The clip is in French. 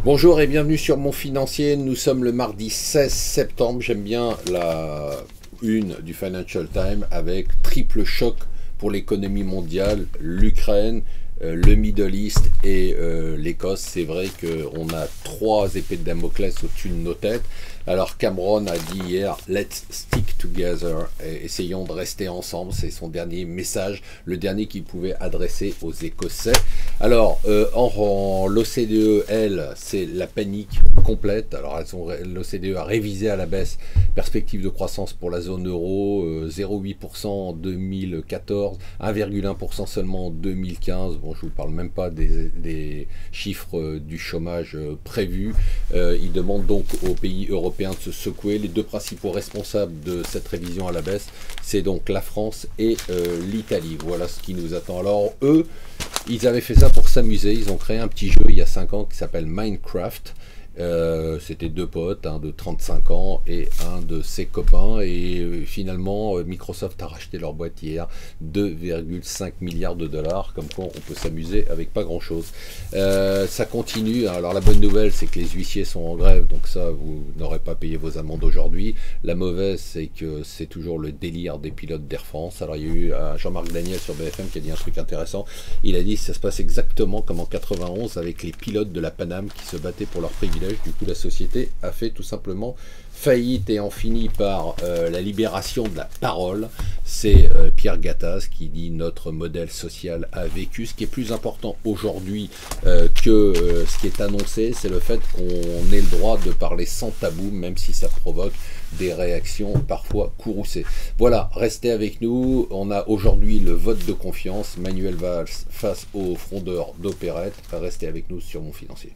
Bonjour et bienvenue sur Mon Financier. Nous sommes le mardi 16 septembre. J'aime bien la une du Financial Times avec triple choc pour l'économie mondiale, l'Ukraine, le Middle East et l'Écosse. C'est vrai qu'on a trois épées de Damoclès au-dessus de nos têtes. Alors Cameron a dit hier « Let's stick together », essayons de rester ensemble, c'est son dernier message, le dernier qu'il pouvait adresser aux Écossais. Alors l'OCDE, elle, c'est la panique complète. Alors l'OCDE a révisé à la baisse perspective de croissance pour la zone euro, 0,8% en 2014, 1,1% seulement en 2015. Bon, je vous parle même pas des chiffres du chômage prévus. Il demande donc aux pays européens de se secouer. Les deux principaux responsables de cette révision à la baisse, c'est donc la France et l'Italie. Voilà ce qui nous attend. Alors eux, ils avaient fait ça pour s'amuser. Ils ont créé un petit jeu il y a 5 ans qui s'appelle Minecraft. C'était deux potes, un de 35 ans et un de ses copains, et finalement Microsoft a racheté leur boîte hier, 2,5 milliards de dollars, comme quoi on peut s'amuser avec pas grand chose. Ça continue. Alors la bonne nouvelle, c'est que les huissiers sont en grève, donc ça vous n'aurez pas payé vos amendes aujourd'hui. La mauvaise, c'est que c'est toujours le délire des pilotes d'Air France. Alors il y a eu Jean-Marc Daniel sur BFM qui a dit un truc intéressant. Il a dit que ça se passe exactement comme en 91 avec les pilotes de la Paname qui se battaient pour leurs privilèges. Du coup, la société a fait tout simplement faillite et en finit par la libération de la parole. C'est Pierre Gattaz qui dit notre modèle social a vécu. Ce qui est plus important aujourd'hui que ce qui est annoncé, c'est le fait qu'on ait le droit de parler sans tabou, même si ça provoque des réactions parfois courroucées. Voilà, restez avec nous. On a aujourd'hui le vote de confiance. Manuel Valls face aux frondeurs d'opérette. Restez avec nous sur Mon Financier.